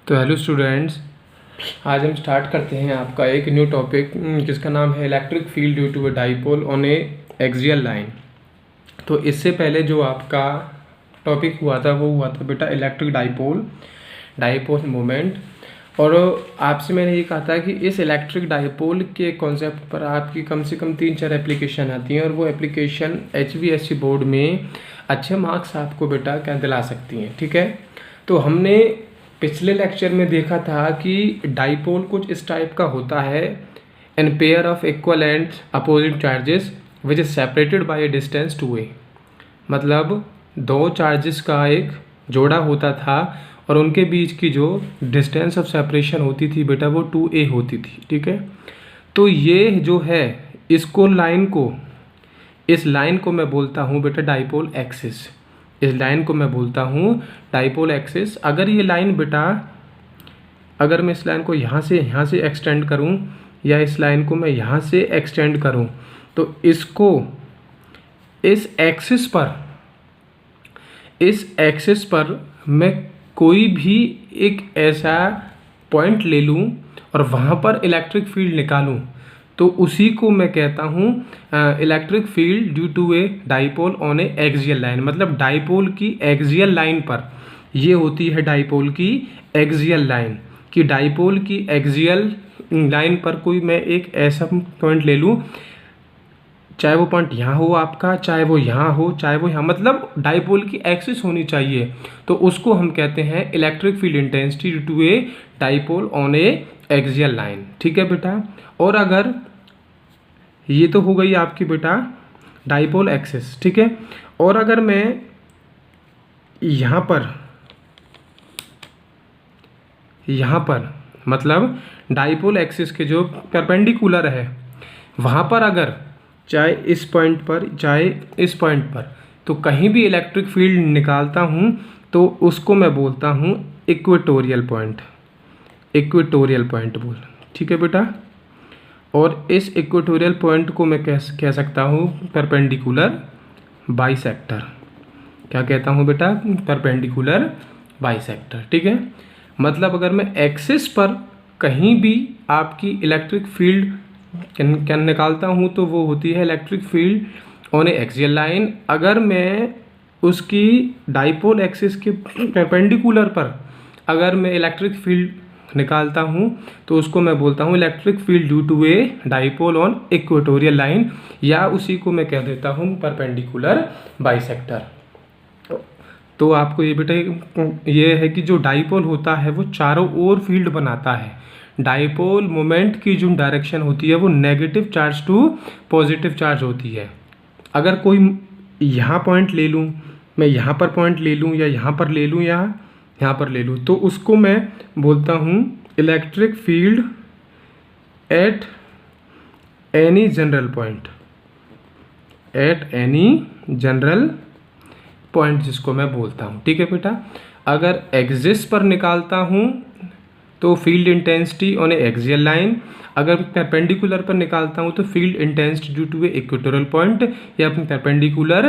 तो hello students, आज हम स्टार्ट करते हैं आपका एक न्यू टॉपिक जिसका नाम है electric field due to a dipole on a axial line. तो इससे पहले जो आपका टॉपिक हुआ था वो हुआ था बेटा इलेक्ट्रिक डाइपोल मोमेंट। और आपसे मैंने ये कहा था कि इस इलेक्ट्रिक डाइपोल के कॉन्सेप्ट पर आपकी कम से कम 3-4 एप्लीकेशन आती हैं और वो एप्लीकेशन HVAC बोर्ड में अच्छे मार्क्स आपको बेटा क्या दिला सकती हैं। ठीक है, तो हमने पिछले लेक्चर में देखा था कि डाइपोल कुछ इस टाइप का होता है, an pair of equal and opposite charges which is separated by a distance 2a। मतलब दो चार्जेस का एक जोड़ा होता था और उनके बीच की जो डिस्टेंस ऑफ सेपरेशन होती थी बेटा वो 2a होती थी। ठीक है, तो ये जो है इस लाइन को मैं बोलता हूँ बेटा डाइपोल एक्सिस। इस लाइन को मैं बोलता हूँ डाइपोल एक्सिस। अगर ये लाइन बेटा, अगर मैं इस लाइन को यहाँ से एक्सटेंड करूँ या इस लाइन को मैं यहाँ से एक्सटेंड करूँ तो इसको इस एक्सिस पर मैं कोई भी एक ऐसा पॉइंट ले लूँ और वहाँ पर इलेक्ट्रिक फील्ड निकालूँ तो उसी को मैं कहता हूँ electric field due to a dipole on a axial line. मतलब डाइपोल की एक्सियल लाइन पर ये होती है डाइपोल की एक्सियल लाइन, कि डाइपोल की एक्सियल लाइन पर कोई मैं एक ऐसा पॉइंट ले लूँ, चाहे वो पॉइंट यहाँ हो आपका, चाहे वो यहाँ हो, चाहे वो यहाँ, मतलब डाइपोल की एक्सिस होनी चाहिए, तो उसको हम कहते हैं electric field intensity due to a dipole on a axial line. ठीक है बेटा, और अगर ये तो हो गई आपकी बेटा डाइपोल एक्सिस। ठीक है, और अगर मैं यहाँ पर मतलब डाइपोल एक्सिस के जो परपेंडिकुलर है वहाँ पर अगर चाहे इस पॉइंट पर चाहे इस पॉइंट पर तो कहीं भी इलेक्ट्रिक फील्ड निकालता हूँ तो उसको मैं बोलता हूँ इक्वेटोरियल पॉइंट बोल। ठीक है बेटा, और इस इक्वेटोरियल पॉइंट को मैं कह सकता हूँ परपेंडिकुलर बाइसेक्टर। क्या कहता हूँ बेटा? Perpendicular bisector. ठीक है, मतलब अगर मैं एक्सिस पर कहीं भी आपकी इलेक्ट्रिक फील्ड क्या निकालता हूँ तो वो होती है electric field on a axial line. अगर मैं उसकी डाइपोल एक्सिस के परपेंडिकुलर पर अगर मैं इलेक्ट्रिक फील्ड निकालता हूँ तो उसको मैं बोलता हूँ electric field due to a dipole on equatorial line, या उसी को मैं कह देता हूँ परपेंडिकुलर बाइसेक्टर। तो आपको ये बेटा ये है कि जो डाइपोल होता है वो चारों ओर फील्ड बनाता है। डाइपोल मोमेंट की जो डायरेक्शन होती है वो negative charge to positive charge होती है। अगर कोई यहाँ पॉइंट ले लूँ, मैं यहाँ पर पॉइंट ले लूँ या यहाँ पर ले लूँ या यहाँ पर ले लूँ, तो उसको मैं बोलता हूँ electric field at any general point, जिसको मैं बोलता हूँ। ठीक है बेटा, अगर एक्सिस पर निकालता हूँ तो field intensity on a axial line, अगर परपेंडिकुलर पर निकालता हूँ तो field intensity due to a equatorial point या परपेंडिकुलर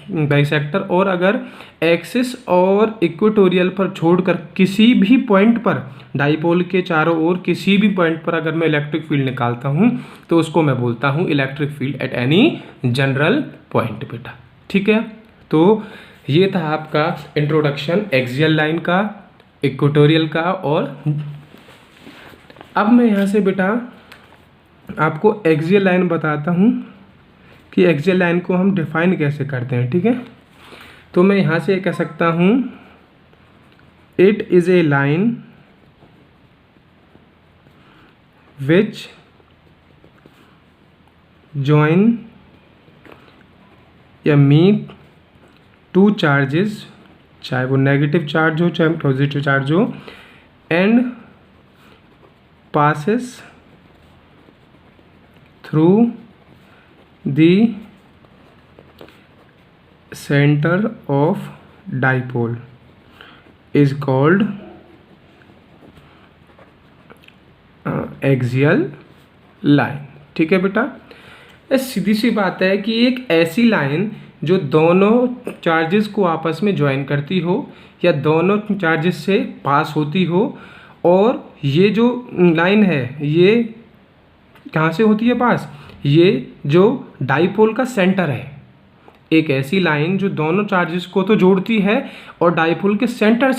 बाइसेक्टर, और अगर एक्सिस और इक्वेटोरियल पर छोड़कर किसी भी पॉइंट पर डाइपोल के चारों ओर किसी भी पॉइंट पर अगर मैं इलेक्ट्रिक फील्ड निकालता हूँ तो उसको मैं बोलता हूँ electric field at any general point बेटा। ठीक है, तो ये था आपका इंट्रोडक्शन एक्सियल लाइन का, इक्वेटोरियल का। और अब मैं यहाँ से बेटा आपको एक्सियल लाइन बताता हूँ कि एक्सियल लाइन को हम डिफाइन कैसे करते हैं। ठीक है, तो मैं यहाँ से कह सकता हूँ it is a line which join या मीट टू चार्जेस, चाहे वो नेगेटिव चार्ज हो चाहे पॉजिटिव चार्ज हो, and passes through the center of dipole is called axial line। ठीक है बेटा, सीधी सी बात है कि एक ऐसी लाइन जो दोनों चार्जेस को आपस में ज्वाइन करती हो या दोनों चार्जेस से पास होती हो और ये जो लाइन है ये कहाँ से होती है पास, ये जो डाइपोल का सेंटर है, एक ऐसी लाइन जो दोनों चार्जेस को तो जोड़ती है और डाइपोल के सेंटर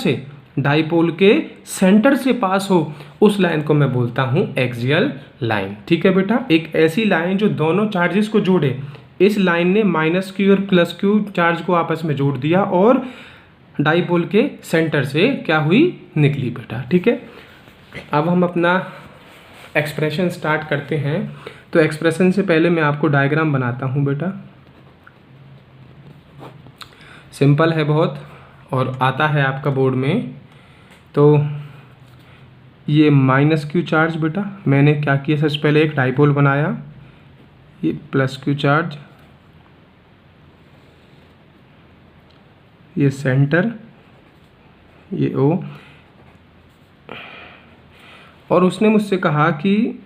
से पास हो, उस लाइन को मैं बोलता हूँ एक्सियल लाइन। ठीक है बेटा, एक ऐसी लाइन जो दोनों चार्जेस को जोड़े। इस लाइन ने -q और +q चार्ज को आपस में जोड़ दिया और डाइपोल के सेंटर से क्या हुई, निकली बेटा। ठीक है, अब हम अपना एक्सप्रेशन स्टार्ट करते हैं। तो एक्सप्रेशन से पहले मैं आपको डायग्राम बनाता हूँ बेटा, सिंपल है बहुत और आता है आपका बोर्ड में। तो ये -q चार्ज बेटा, मैंने क्या किया, सबसे पहले एक डाइपोल बनाया, ये +q चार्ज, ये सेंटर, ये O, और उसने मुझसे कहा कि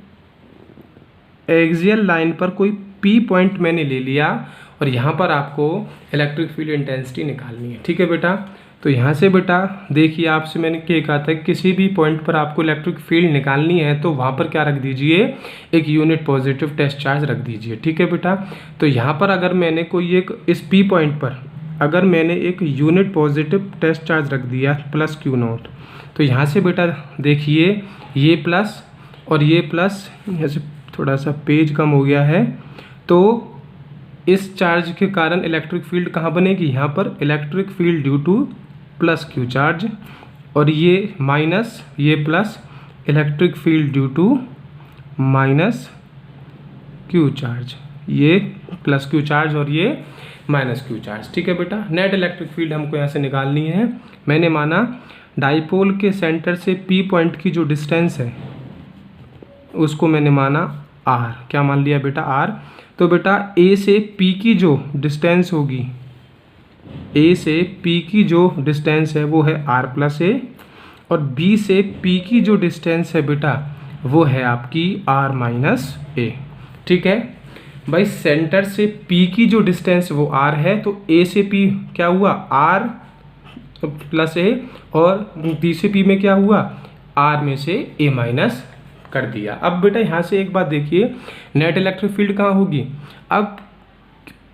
एक्सियल लाइन पर कोई P पॉइंट मैंने ले लिया और यहाँ पर आपको इलेक्ट्रिक फील्ड इंटेंसिटी निकालनी है। ठीक है बेटा, तो यहाँ से बेटा देखिए, आपसे मैंने क्या कहा था, किसी भी पॉइंट पर आपको इलेक्ट्रिक फील्ड निकालनी है तो वहाँ पर क्या रख दीजिए, एक यूनिट पॉजिटिव टेस्ट चार्ज रख दीजिए। ठीक है बेटा, तो यहाँ पर अगर मैंने कोई एक इस P पॉइंट पर अगर मैंने एक यूनिट पॉजिटिव टेस्ट चार्ज रख दिया +Q0, तो यहाँ से बेटा देखिए ये प्लस और ये प्लस, जैसे थोड़ा सा पेज कम हो गया है, तो इस चार्ज के कारण इलेक्ट्रिक फील्ड कहाँ बनेगी, यहाँ पर electric field due to +Q charge, और ये माइनस ये plus electric field due to -Q charge, ये +Q चार्ज और ये -Q चार्ज। ठीक है बेटा, नेट इलेक्ट्रिक फील्ड हमको यहाँ से निकालनी है। मैंने माना डाइपोल के सेंटर से P पॉइंट की जो डिस्टेंस है उसको मैंने माना R, क्या मान लिया बेटा, R। तो बेटा A से P की जो डिस्टेंस होगी, A से P की जो डिस्टेंस है वो है R+A, और B से P की जो डिस्टेंस है बेटा वो है आपकी R-A। ठीक है भाई, सेंटर से P की जो डिस्टेंस वो R है, तो A से P क्या हुआ, R+A, और B से P में क्या हुआ, R में से A- कर दिया। अब बेटा यहाँ से एक बात देखिए, नेट इलेक्ट्रिक फील्ड कहाँ होगी, अब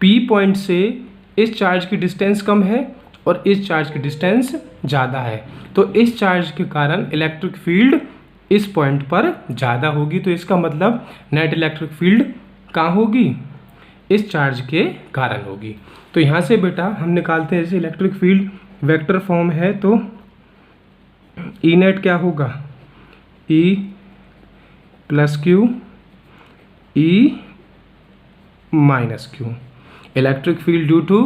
P पॉइंट से इस चार्ज की डिस्टेंस कम है और इस चार्ज की डिस्टेंस ज़्यादा है, तो इस चार्ज के कारण इलेक्ट्रिक फील्ड इस पॉइंट पर ज़्यादा होगी। तो इसका मतलब नेट इलेक्ट्रिक फील्ड कहाँ होगी, इस चार्ज के कारण होगी। तो यहाँ से बेटा हम निकालते हैं, जैसे इलेक्ट्रिक फील्ड वेक्टर फॉर्म है, तो ई नेट क्या होगा, E+Q E-Q, electric field due to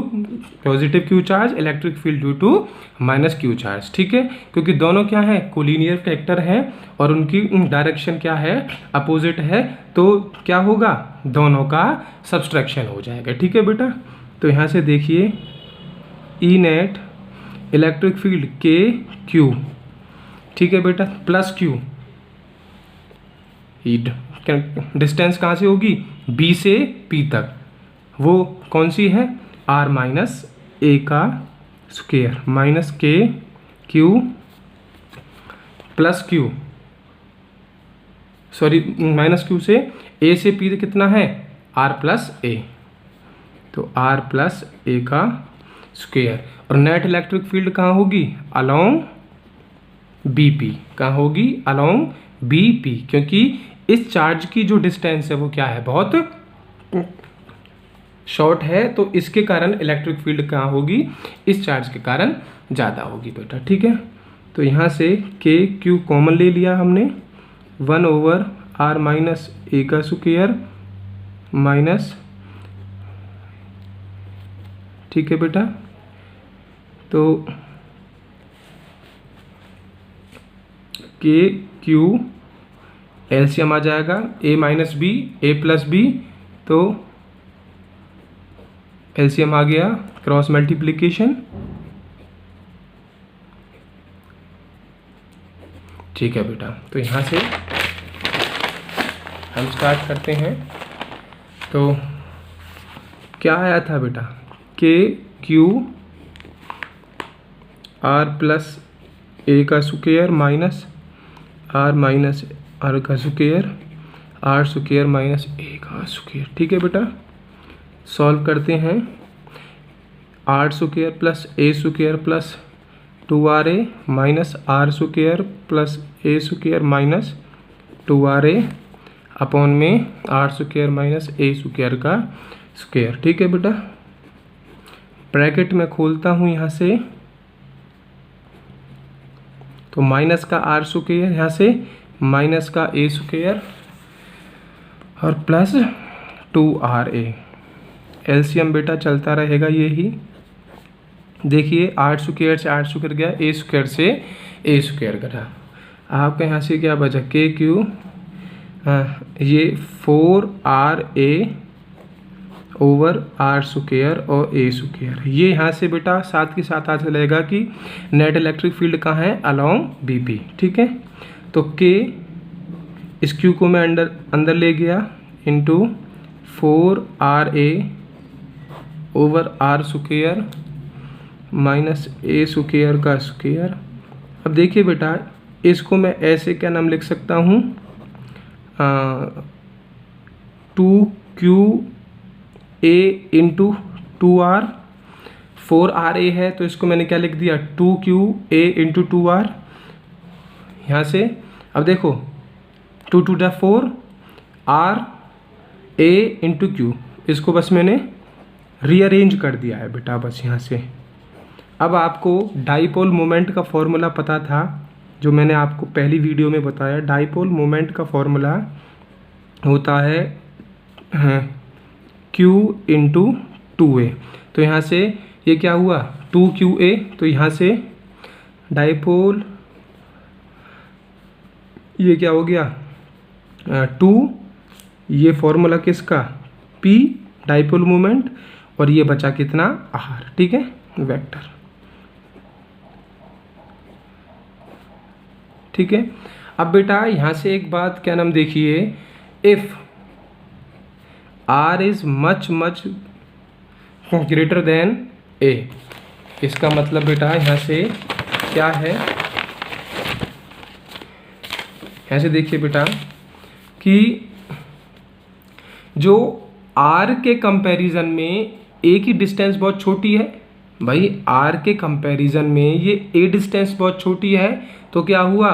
positive Q charge, electric field due to -Q charge. ठीक है, क्योंकि दोनों क्या है, कोलिनियर फैक्टर हैं और उनकी डायरेक्शन क्या है, अपोजिट है, तो क्या होगा, दोनों का सब्सट्रैक्शन हो जाएगा। ठीक है बेटा, तो यहाँ से देखिए E net electric field KQ, ठीक है बेटा, +Q, डिस्टेंस कहाँ से होगी, B से P तक, वो कौन सी है, R-A का square, -KQ +Q, sorry -Q से A से P कितना है, R+A, तो R+A का स्क्वायर, और नेट इलेक्ट्रिक फील्ड कहाँ होगी, अलोंग BP, कहाँ होगी, अलोंग BP, क्योंकि इस चार्ज की जो डिस्टेंस है वो क्या है, बहुत शॉर्ट है, तो इसके कारण इलेक्ट्रिक फील्ड कहाँ होगी, इस चार्ज के कारण ज़्यादा होगी बेटा। ठीक है, तो यहाँ से KQ कॉमन ले लिया हमने, 1/R-A का स्क्वायर माइनस, ठीक है बेटा, तो KQ एलसीएम आ जाएगा, A-B A+B, तो एलसीएम आ गया, क्रॉस मल्टीप्लिकेशन। ठीक है बेटा, तो यहाँ से हम स्टार्ट करते हैं। तो क्या आया था बेटा, KQ R+A का square minus R minus R का square, R square minus A का स्क्वायर। ठीक है बेटा, सॉल्व करते हैं। R square plus A square plus 2RA minus R square plus A square minus 2RA upon में आर स्क्वायर माइनस ए square का square. ठीक है बेटा, ब्रैकेट में खोलता हूँ यहाँ से, तो माइनस का आर स्क्वायर, यहाँ से माइनस का ए स्क्वायर और प्लस 2RA। एलसीएम बेटा चलता रहेगा यही। देखिए 8 स्क्वायर से 8 स्क्वायर गया, ए स्क्वायर से ए स्क्वायर करा, आपका यहाँ से क्या बचा के क्यू, ये 4RA ओवर आर स्क्वायर और ए स्क्वायर। ये यहाँ से बेटा साथ के साथ आ चलेगा कि नेट इलेक्ट्रिक फील्ड कहाँ है, अलोंग बीपी। ठीक है, तो के इस क्यू को मैं अंदर ले गया into 4RA over R square minus ए स्क्वायर का स्क्वायर। अब देखिए बेटा, इसको मैं ऐसे क्या नाम लिख सकता हूँ, 2QA इंटू 2R, 4RA है तो इसको मैंने क्या लिख दिया, 2QA इंटू 2R यहाँ से। अब देखो 2 2 4 R A इंटू क्यू, इसको बस मैंने रीअरेंज कर दिया है बेटा बस यहाँ से। अब आपको डाइपोल मोमेंट का फॉर्मूला पता था, जो मैंने आपको पहली वीडियो में बताया। डाइपोल मोमेंट का फॉर्मूला होता है Q इंटू 2A। तो यहाँ से ये क्या हुआ 2QA, तो यहाँ से डाइपोल ये क्या हो गया 2, ये फॉर्मूला किसका, P डाइपोल मोमेंट, और ये बचा कितना R। ठीक है, वेक्टर। ठीक है, अब बेटा यहाँ से एक बात क्या नाम देखिए, if R is much much greater than A, इसका मतलब बेटा यहाँ से क्या है, यहाँ से देखिए बेटा कि जो R के कंपैरिजन में A की डिस्टेंस बहुत छोटी है। भाई R के कंपैरिजन में ये A डिस्टेंस बहुत छोटी है, तो क्या हुआ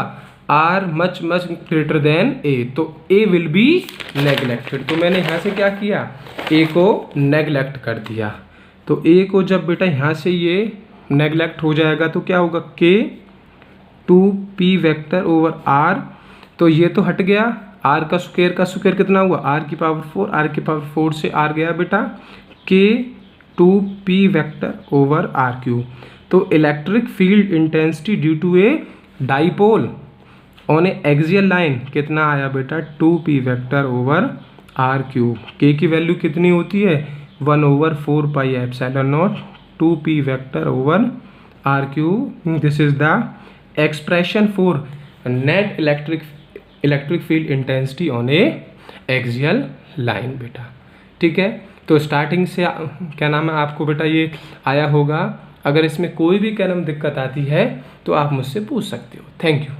R much much greater than A, तो A विल बी नेग्लेक्टेड। तो मैंने यहाँ से क्या किया, A को नेग्लेक्ट कर दिया। तो A को जब बेटा यहाँ से ये नेग्लेक्ट हो जाएगा तो क्या होगा, K 2P vector over R, तो ये तो हट गया, R का स्क्वायर कितना हुआ, R की पावर 4, R की पावर 4 से R गया बेटा K 2P vector over R cube. तो electric field intensity due to a dipole on a axial line कितना आया बेटा, 2P vector over R cube. K की वैल्यू कितनी होती है, 1/4 pi epsilon naught 2P vector over R cube. This is the expression for net electric field intensity on a axial line बेटा। ठीक है, तो स्टार्टिंग से क्या नाम है आपको बेटा ये आया होगा। अगर इसमें कोई भी क्या नाम दिक्कत आती है तो आप मुझसे पूछ सकते हो। Thank you.